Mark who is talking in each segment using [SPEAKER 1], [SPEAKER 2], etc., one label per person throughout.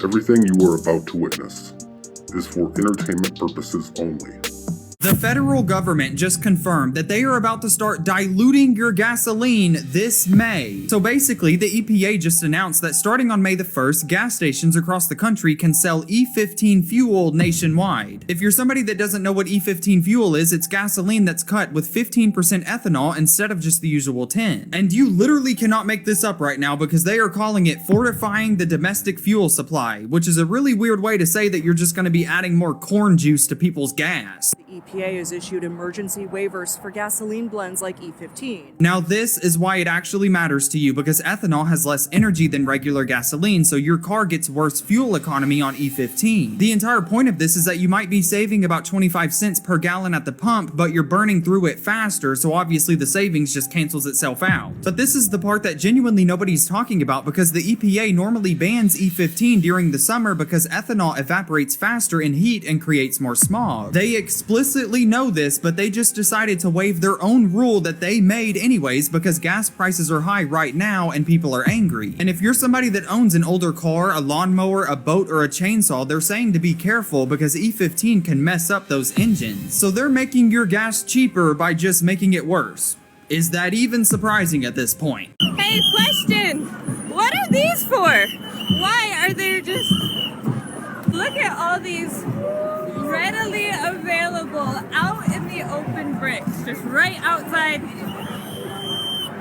[SPEAKER 1] Everything you are about to witness is for entertainment purposes only.
[SPEAKER 2] The federal government just confirmed that they are about to start diluting your gasoline this May. So basically, the EPA just announced that starting on May the 1st, gas stations across the country can sell E15 fuel nationwide. If you're somebody that doesn't know what E15 fuel is, it's gasoline that's cut with 15% ethanol instead of just the usual 10. And you literally cannot make this up right now because they are calling it fortifying the domestic fuel supply, which is a really weird way to say that you're just going to be adding more corn juice to people's gas.
[SPEAKER 3] The EPA has issued emergency waivers for gasoline blends like E15.
[SPEAKER 2] Now this is why it actually matters to you, because ethanol has less energy than regular gasoline, so your car gets worse fuel economy on E15. The entire point of this is that you might be saving about 25 cents per gallon at the pump, but you're burning through it faster, so obviously the savings just cancels itself out. But this is the part that genuinely nobody's talking about, because the EPA normally bans E15 during the summer because ethanol evaporates faster in heat and creates more smog. They explicitly know this, but they just decided to waive their own rule that they made anyways because gas prices are high right now and people are angry. And if you're somebody that owns an older car, a lawnmower, a boat, or a chainsaw, they're saying to be careful because E15 can mess up those engines. So they're making your gas cheaper by just making it worse. Is that even surprising at this point?
[SPEAKER 4] Hey, question! What are these for? Why are they just... Look at all these readily available out in the open bricks, just right outside.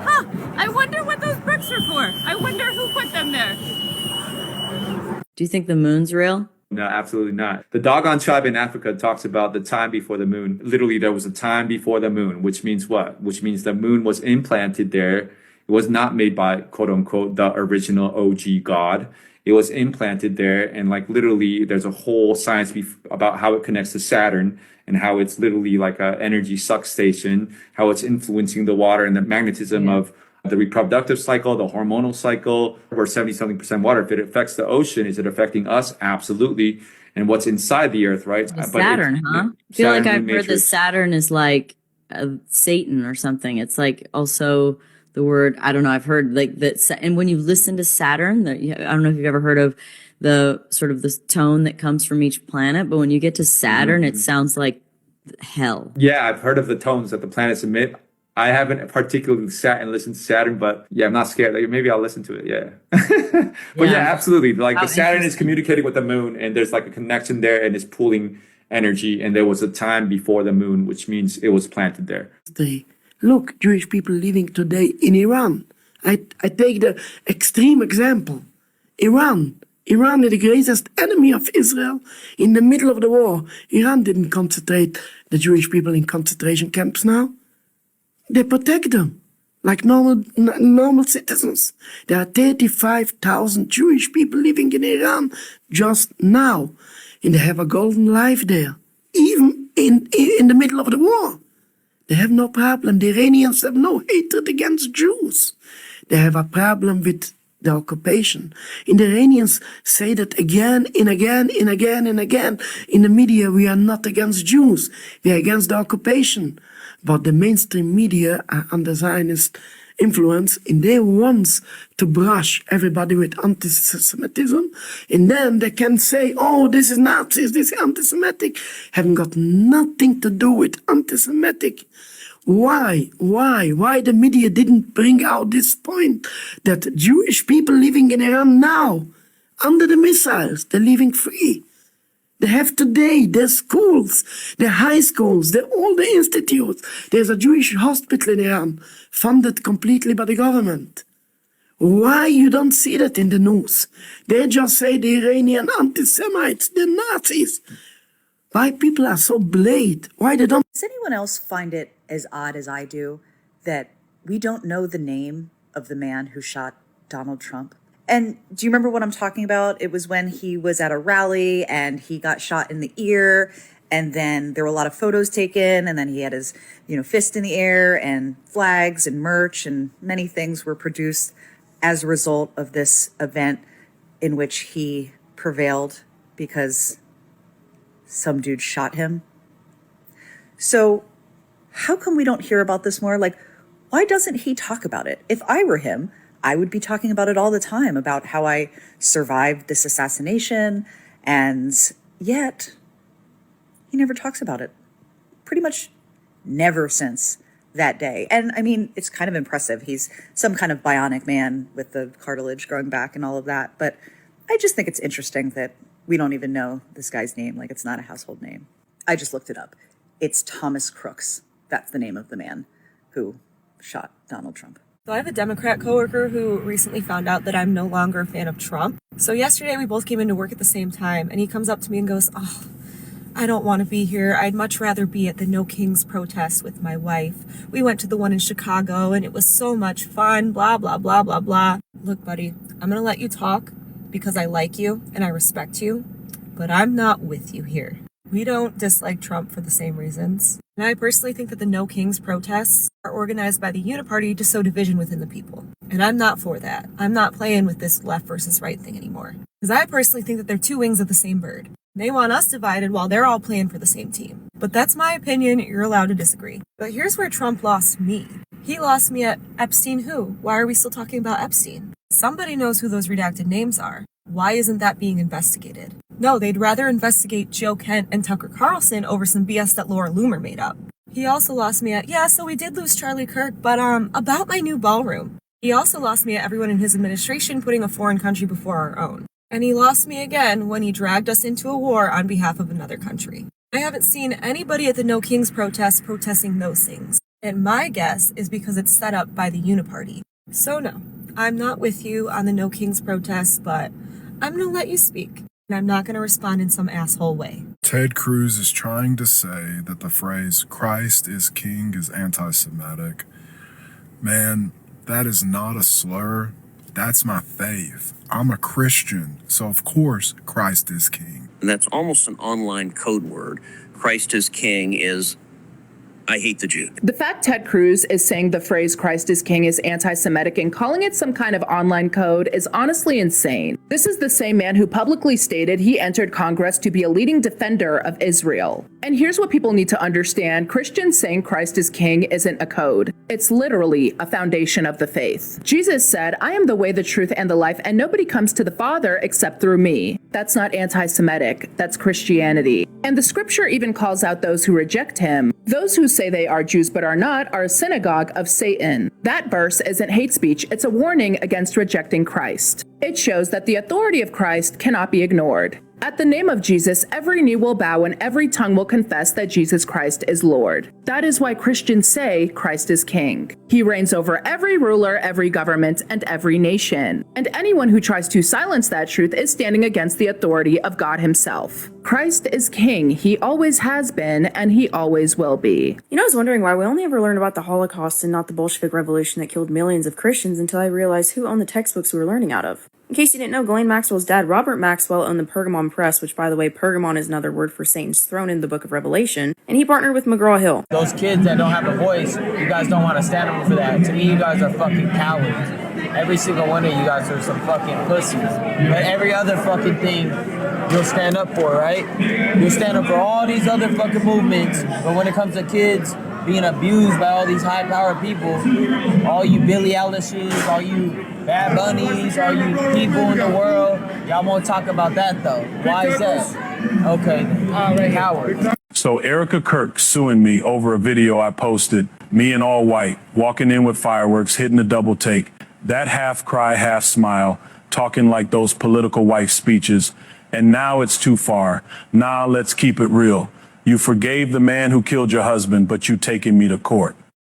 [SPEAKER 4] Huh, I wonder what those bricks are for. I wonder who put them there.
[SPEAKER 5] Do you think the moon's real?
[SPEAKER 6] No, absolutely not. The Dogon tribe in Africa talks about the time before the moon. Literally, there was a time before the moon, which means what? Which means the moon was implanted there. It was not made by, quote unquote, the original OG God. It was implanted there, and like literally there's a whole science about how it connects to Saturn and how it's literally like an energy suck station, how it's influencing the water and the magnetism of the reproductive cycle, the hormonal cycle. We're 70-something% water. If it affects the ocean, is it affecting us? Absolutely. And what's inside the earth, right?
[SPEAKER 5] Saturn, huh? I feel like I've heard that Saturn is like Satan or something. It's like also... the word, I don't know, I've heard like that. And when you listen to Saturn, I don't know if you've ever heard of the sort of this tone that comes from each planet, but when you get to Saturn, it sounds like hell. Yeah,
[SPEAKER 6] I've heard of the tones that the planets emit. I haven't particularly sat and listened to Saturn, but yeah, I'm not scared. Like, maybe I'll listen to it, But yeah, absolutely. Like the Saturn is communicating with the moon, and there's like a connection there, and it's pulling energy. And there was a time before the moon, which means it was planted there.
[SPEAKER 7] Look, Jewish people living today in Iran. I take the extreme example. Iran is the greatest enemy of Israel in the middle of the war. Iran didn't concentrate the Jewish people in concentration camps now. They protect them like normal citizens. There are 35,000 Jewish people living in Iran just now. And they have a golden life there, even in the middle of the war. They have no problem. The Iranians have no hatred against Jews. They have a problem with the occupation. And the Iranians say that again and again and again and again. In the media, we are not against Jews. We are against the occupation. But the mainstream media are under Zionist influence, and they want to brush everybody with anti-Semitism, and then they can say, oh, this is Nazis, this is anti-Semitic. Haven't got nothing to do with anti-Semitic. Why the media didn't bring out this point that Jewish people living in Iran now, under the missiles, they're living free. They have today their schools, their high schools, all the institutes. There's a Jewish hospital in Iran, funded completely by the government. Why you don't see that in the news? They just say the Iranian anti-Semites, the Nazis. Why people are so blade? Why they don't?
[SPEAKER 8] Does anyone else find it as odd as I do that we don't know the name of the man who shot Donald Trump? And do you remember what I'm talking about? It was when he was at a rally and he got shot in the ear, and then there were a lot of photos taken, and then he had his, fist in the air, and flags and merch and many things were produced as a result of this event in which he prevailed because some dude shot him. So how come we don't hear about this more? Like, why doesn't he talk about it? If I were him, I would be talking about it all the time, about how I survived this assassination, and yet he never talks about it. Pretty much never since that day. And I mean, it's kind of impressive. He's some kind of bionic man with the cartilage growing back and all of that. But I just think it's interesting that we don't even know this guy's name. Like, it's not a household name. I just looked it up. It's Thomas Crooks. That's the name of the man who shot Donald Trump.
[SPEAKER 3] So I have a Democrat coworker who recently found out that I'm no longer a fan of Trump. So yesterday we both came into work at the same time, and he comes up to me and goes, "Oh, I don't want to be here. I'd much rather be at the No Kings protest with my wife. We went to the one in Chicago and it was so much fun, blah, blah, blah, blah, blah." Look, buddy, I'm going to let you talk because I like you and I respect you, but I'm not with you here. We don't dislike Trump for the same reasons. And I personally think that the No Kings protests are organized by the Uniparty to sow division within the people. And I'm not for that. I'm not playing with this left versus right thing anymore. Because I personally think that they're two wings of the same bird. They want us divided while they're all playing for the same team. But that's my opinion. You're allowed to disagree. But here's where Trump lost me. He lost me at Epstein who? Why are we still talking about Epstein? Somebody knows who those redacted names are. Why isn't that being investigated? No, they'd rather investigate Joe Kent and Tucker Carlson over some BS that Laura Loomer made up. He also lost me at, yeah, so we did lose Charlie Kirk, but about my new ballroom. He also lost me at everyone in his administration putting a foreign country before our own. And he lost me again when he dragged us into a war on behalf of another country. I haven't seen anybody at the No Kings protest protesting those things. And my guess is because it's set up by the Uniparty. So no, I'm not with you on the No Kings protest, but I'm going to let you speak. And I'm not going to respond in some asshole way.
[SPEAKER 9] Ted Cruz is trying to say that the phrase Christ is King is anti-Semitic. Man, that is not a slur. That's my faith. I'm a Christian, so of course Christ is King.
[SPEAKER 10] And that's almost an online code word. Christ is King is I hate the Jew.
[SPEAKER 11] The fact Ted Cruz is saying the phrase Christ is King is anti-Semitic and calling it some kind of online code is honestly insane. This is the same man who publicly stated he entered Congress to be a leading defender of Israel. And here's what people need to understand. Christians saying Christ is King isn't a code. It's literally a foundation of the faith. Jesus said, "I am the way, the truth, and the life, and nobody comes to the Father except through me." That's not anti-Semitic. That's Christianity. And the scripture even calls out those who reject him. Those who say they are Jews but are not are a synagogue of Satan. That verse isn't hate speech. It's a warning against rejecting Christ. It shows that the authority of Christ cannot be ignored. At the name of Jesus, every knee will bow and every tongue will confess that Jesus Christ is Lord. That is why Christians say Christ is King. He reigns over every ruler, every government, and every nation. And anyone who tries to silence that truth is standing against the authority of God himself. Christ is King. He always has been, and he always will be.
[SPEAKER 12] You know, I was wondering why we only ever learned about the Holocaust and not the Bolshevik Revolution that killed millions of Christians until I realized who owned the textbooks we were learning out of. In case you didn't know, Ghislaine Maxwell's dad, Robert Maxwell, owned the Pergamon Press, which, by the way, Pergamon is another word for Satan's throne in the Book of Revelation, and he partnered with McGraw-Hill.
[SPEAKER 13] Those kids that don't have a voice, you guys don't want to stand up for that. To me, you guys are fucking cowards. Every single one of you guys are some fucking pussies. But every other fucking thing you'll stand up for, right? You'll stand up for all these other fucking movements, but when it comes to kids being abused by all these high-powered people, all you Billie Eilishes, all you Bad Bunnies, all you people in the world, y'all won't talk about that though. Why is that? Okay, coward.
[SPEAKER 9] So Erica Kirk suing me over a video I posted, me in all white, walking in with fireworks, hitting a double take, that half cry, half smile, talking like those political wife speeches, and now it's too far. Nah, let's keep it real. You forgave the man who killed your husband, but you taking me to court.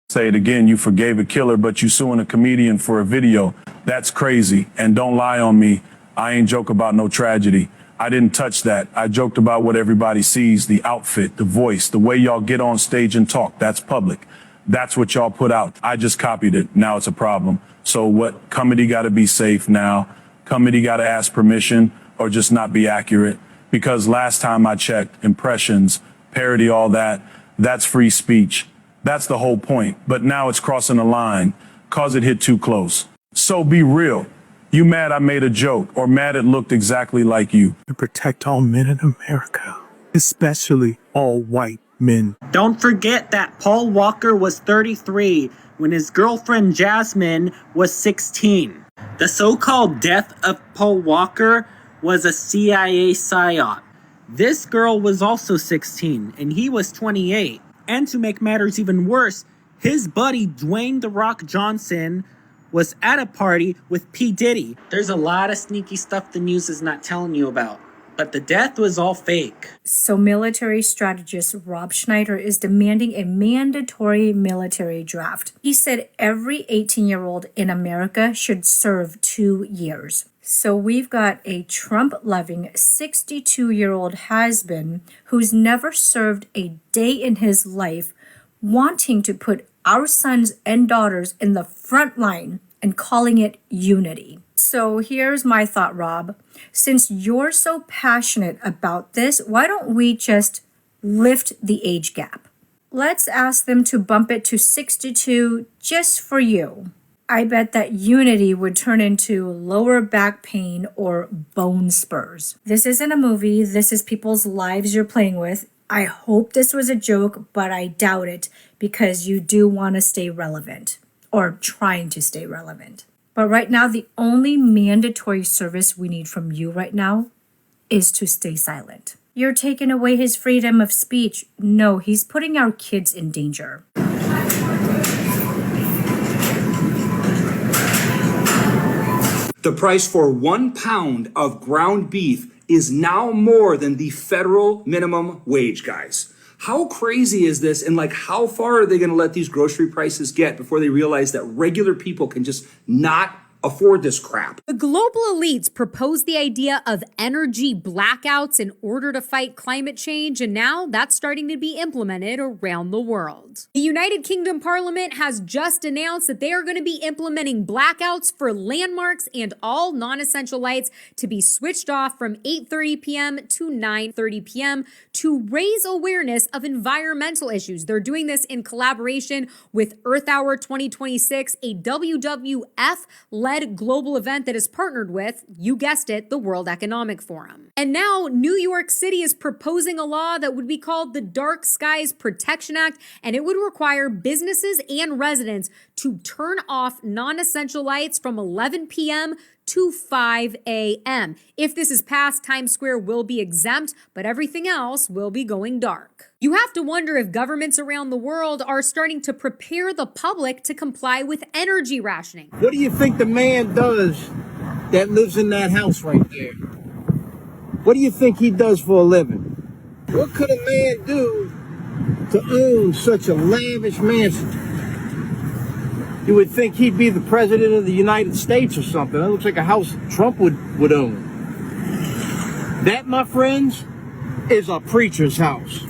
[SPEAKER 9] Say it again, you forgave a killer, but you suing a comedian for a video. That's crazy. And don't lie on me. I ain't joke about no tragedy. I didn't touch that. I joked about what everybody sees, the outfit, the voice, the way y'all get on stage and talk. That's public. That's what y'all put out. I just copied it. Now it's a problem. So what? Comedy got to be safe now. Comedy got to ask permission or just not be accurate. Because last time I checked, impressions, parody, all that, that's free speech. That's the whole point. But now it's crossing a line cause it hit too close. So be real. You mad I made a joke or mad it looked exactly like you?
[SPEAKER 14] To protect all men in America, especially all white
[SPEAKER 9] men.
[SPEAKER 14] Don't forget that Paul Walker was 33 when his girlfriend Jasmine was 16. The so-called death of Paul Walker was a CIA psyop. This girl was also 16 and he was 28. And to make matters even worse, his buddy Dwayne "The Rock" Johnson was at a party with P. Diddy. There's a lot of sneaky stuff the news is not telling you about, but the death was all fake.
[SPEAKER 15] So military strategist Rob Schneider is demanding a mandatory military draft. He said every 18-year-old in America should serve 2 years. So we've got a Trump-loving 62-year-old has-been who's never served a day in his life wanting to put our sons and daughters in the front line and calling it unity. So here's my thought, Rob. Since you're so passionate about this, why don't we just lift the age gap? Let's ask them to bump it to 62 just for you. I bet that unity would turn into lower back pain or bone spurs. This isn't a movie. This is people's lives you're playing with. I hope this was a joke, but I doubt it because you do want to stay relevant or trying to stay relevant. But right now, the only mandatory service we need from you right now is to stay silent. You're taking away his freedom of speech. No, he's putting our kids in danger.
[SPEAKER 16] The price for 1 pound of ground beef is now more than the federal minimum wage, guys. How crazy is this? And like, how far are they going to let these grocery prices get before they realize that regular people can just not afford this crap?
[SPEAKER 17] The global elites proposed the idea of energy blackouts in order to fight climate change, and now that's starting to be implemented around the world. The United Kingdom Parliament has just announced that they are going to be implementing blackouts for landmarks and all non-essential lights to be switched off from 8:30 p.m. to 9:30 p.m. to raise awareness of environmental issues. They're doing this in collaboration with Earth Hour 2026, a WWF-led global event that is partnered with, you guessed it, the World Economic Forum. And now New York City is proposing a law that would be called the Dark Skies Protection Act, and it would require businesses and residents to turn off non-essential lights from 11 p.m. to 5 a.m. If this is passed, Times Square will be exempt, but everything else will be going dark. You have to wonder if governments around the world are starting to prepare the public to comply with energy rationing.
[SPEAKER 13] What do you think the man does that lives in that house right there? What do you think he does for a living? What could a man do to own such a lavish mansion? You would think he'd be the president of the United States or something. That looks like a house Trump would own. That, my friends, is a preacher's house.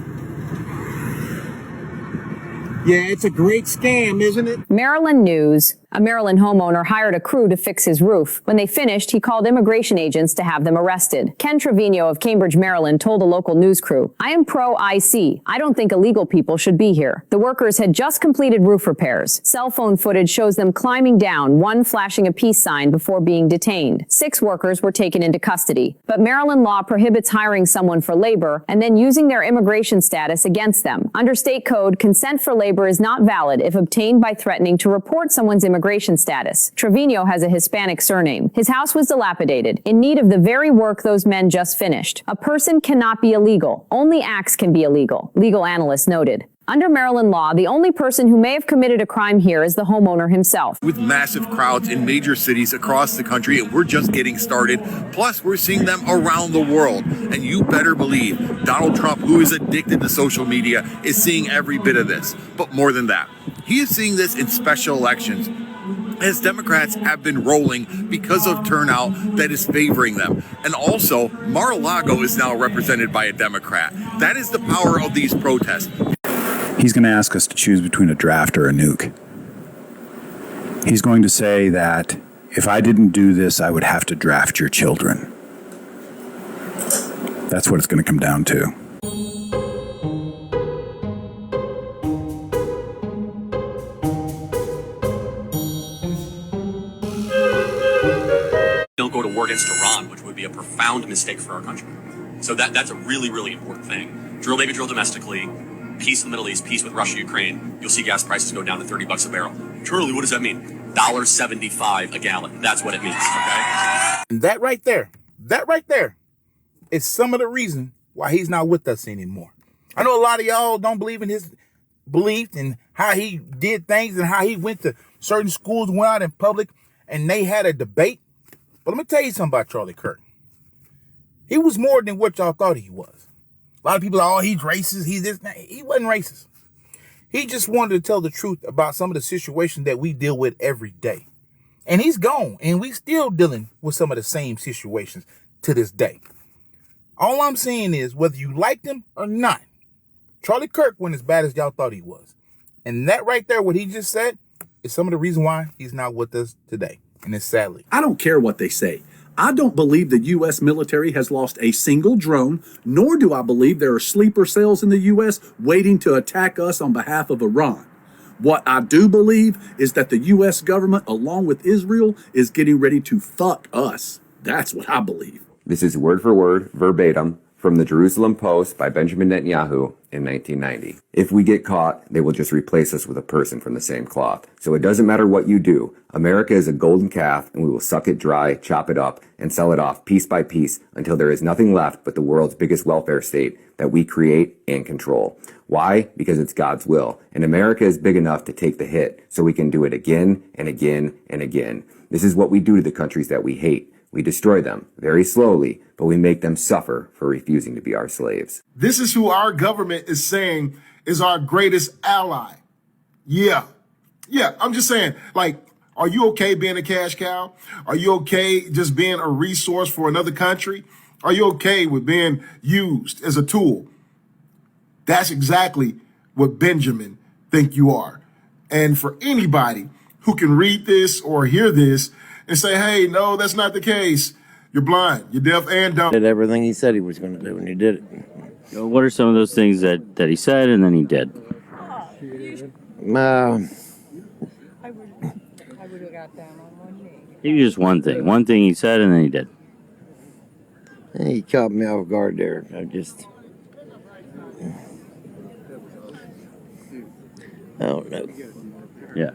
[SPEAKER 13] Yeah, it's a great scam, isn't it?
[SPEAKER 18] Maryland news. A Maryland homeowner hired a crew to fix his roof. When they finished, he called immigration agents to have them arrested. Ken Trevino of Cambridge, Maryland, told a local news crew, "I am pro-IC. I don't think illegal people should be here." The workers had just completed roof repairs. Cell phone footage shows them climbing down, one flashing a peace sign before being detained. 6 workers were taken into custody. But Maryland law prohibits hiring someone for labor and then using their immigration status against them. Under state code, consent for labor is not valid if obtained by threatening to report someone's immigration status. Trevino has a Hispanic surname. His house was dilapidated, in need of the very work those men just finished. A person cannot be illegal. Only acts can be illegal, legal analysts noted. Under Maryland law, the only person who may have committed a crime here is the homeowner himself.
[SPEAKER 19] With massive crowds in major cities across the country, and we're just getting started. Plus, we're seeing them around the world. And you better believe Donald Trump, who is addicted to social media, is seeing every bit of this. But more than that, he is seeing this in special elections, as Democrats have been rolling because of turnout that is favoring them. And also, Mar-a-Lago is now represented by a Democrat. That is the power of these protests.
[SPEAKER 20] He's going to ask us to choose between a draft or a nuke. He's going to say that if I didn't do this, I would have to draft your children. That's what it's going to come down to.
[SPEAKER 21] Don't go to war against Iran, which would be a profound mistake for our country. So that's a really, really important thing. Drill, baby, drill domestically. peace in the Middle East, peace with Russia, Ukraine, you'll see gas prices go down to $30 a barrel. Charlie, what does that mean? $1.75 a gallon. That's what it means, okay?
[SPEAKER 1] And that right there is some of the reason why he's not with us anymore. I know a lot of y'all don't believe in his belief and how he did things and how he went to certain schools, went out in public, and they had a debate. But let me tell you something about Charlie Kirk. He was more than what y'all thought he was. A lot of people are, oh, he's racist, he's this. He wasn't racist. He just wanted to tell the truth about some of the situations that we deal with every day. And he's gone, and we still dealing with some of the same situations to this day. All I'm saying is, whether you liked him or not, Charlie Kirk wasn't as bad as y'all thought he was. And that right there, what he just said, is some of the reason why he's not with us today. And it's sadly.
[SPEAKER 22] I don't care what they say. I don't believe the U.S. military has lost a single drone, nor do I believe there are sleeper cells in the U.S. waiting to attack us on behalf of Iran. What I do believe is that the U.S. government, along with Israel, is getting ready to fuck us. That's what I believe.
[SPEAKER 23] This is word for word, verbatim, from the Jerusalem Post by Benjamin Netanyahu in 1990. If we get caught, they will just replace us with a person from the same cloth. So it doesn't matter what you do. America is a golden calf, and we will suck it dry, chop it up, and sell it off piece by piece until there is nothing left but the world's biggest welfare state that we create and control. Why? Because it's God's will. And America is big enough to take the hit, so we can do it again and again and again. This is what we do to the countries that we hate. We destroy them very slowly, but we make them suffer for refusing to be our slaves.
[SPEAKER 24] This is who our government is saying is our greatest ally. Yeah, I'm just saying, like, are you okay being a cash cow? Are you okay just being a resource for another country? Are you okay with being used as a tool? That's exactly what Benjamin think you are. And for anybody who can read this or hear this and say, hey, no, that's not the case, you're blind, you're deaf and dumb.
[SPEAKER 25] Did everything he said he was going to do, and he did it. What are some of those things that he said and then he did? Just one thing he said and then he did.
[SPEAKER 26] He caught me off guard there. I don't know.
[SPEAKER 25] Yeah.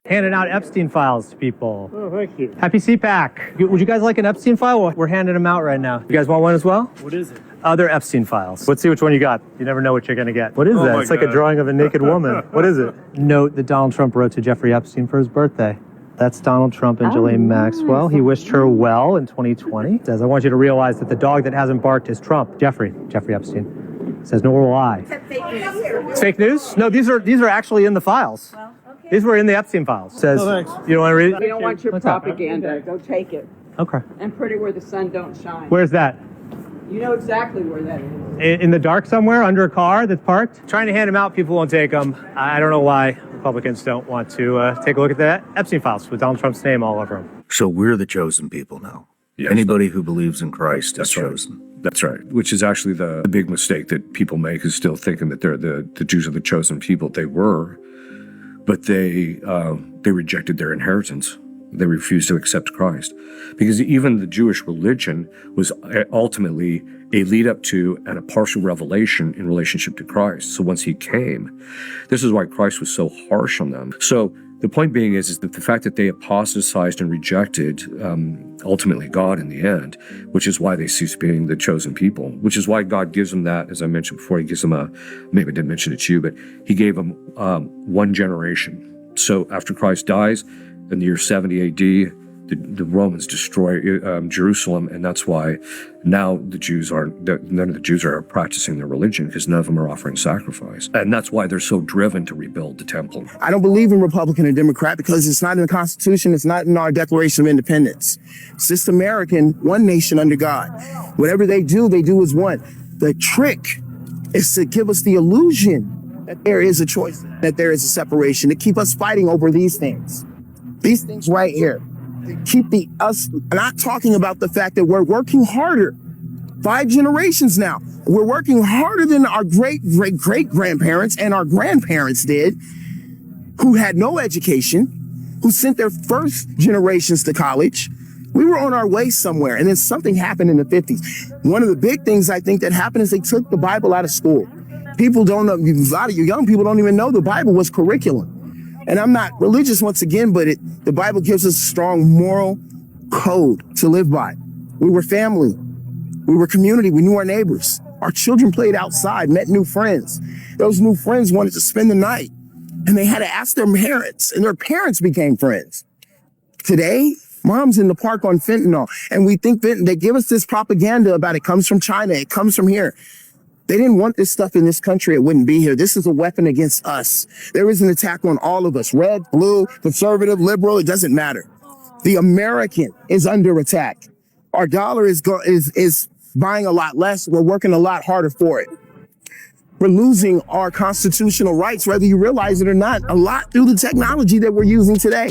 [SPEAKER 27] Handing out Epstein files to people.
[SPEAKER 26] Oh, thank you.
[SPEAKER 27] Happy CPAC. Would you guys like an Epstein file? We're handing them out right now. You guys want one as well?
[SPEAKER 26] What is it?
[SPEAKER 27] They're Epstein files. Let's see which one you got. You never know what you're going to get. What is that? It's like a drawing of a naked woman. What is it? Note that Donald Trump wrote to Jeffrey Epstein for his birthday. That's Donald Trump and Ghislaine Maxwell. He wished her well in 2020. It says, I want you to realize that the dog that hasn't barked is Trump. Jeffrey Epstein. It says, nor will I. It's fake news? No, these are actually in the files. Well, okay. These were in the Epstein files. It says, you don't want to read it?
[SPEAKER 28] We don't want your propaganda. Go take it.
[SPEAKER 27] Okay.
[SPEAKER 28] And put it where the sun don't shine.
[SPEAKER 27] Where's that?
[SPEAKER 28] You know exactly where that is.
[SPEAKER 27] In the dark somewhere, under a car that's parked? Trying to hand them out, people won't take them. I don't know why Republicans don't want to take a look at the Epstein files with Donald Trump's name all over them.
[SPEAKER 29] So we're the chosen people now.
[SPEAKER 20] Yes.
[SPEAKER 29] Anybody who believes in Christ is chosen.
[SPEAKER 20] That's right. Which is actually the big mistake that people make, is still thinking that they're the Jews are the chosen people. They were, but they rejected their inheritance. They refused to accept Christ, because even the Jewish religion was ultimately a lead up to and a partial revelation in relationship to Christ. So once he came, this is why Christ was so harsh on them. So the point being is that the fact that they apostatized and rejected ultimately God in the end, which is why they ceased being the chosen people, which is why God gives them that, as I mentioned before, he gives them maybe I didn't mention it to you, but he gave them one generation. So after Christ dies, in the year 70 AD, the Romans destroy Jerusalem, and that's why now none of the Jews are practicing their religion, because none of them are offering sacrifice. And that's why they're so driven to rebuild the temple.
[SPEAKER 30] I don't believe in Republican and Democrat because it's not in the Constitution, it's not in our Declaration of Independence. It's just American, one nation under God. Whatever they do as one. The trick is to give us the illusion that there is a choice, that there is a separation, to keep us fighting over these things. These things right here. Keep us not talking about the fact that we're working harder. 5 generations now. We're working harder than our great-great-great-grandparents and our grandparents did, who had no education, who sent their first generations to college, We were on our way somewhere, and then something happened in the 50s. One of the big things I think that happened is they took the Bible out of school. People don't know, a lot of you young people don't even know the Bible was curriculum. And I'm not religious once again, but the Bible gives us a strong moral code to live by. We were family. We were community. We knew our neighbors. Our children played outside, met new friends. Those new friends wanted to spend the night, and they had to ask their parents, and their parents became friends. Today, mom's in the park on fentanyl, and we think they give us this propaganda about it comes from China, it comes from here. They didn't want this stuff in this country, it wouldn't be here. This is a weapon against us. There is an attack on all of us, red, blue, conservative, liberal, it doesn't matter. The American is under attack. Our dollar is buying a lot less. We're working a lot harder for it. We're losing our constitutional rights, whether you realize it or not, a lot through the technology that we're using today.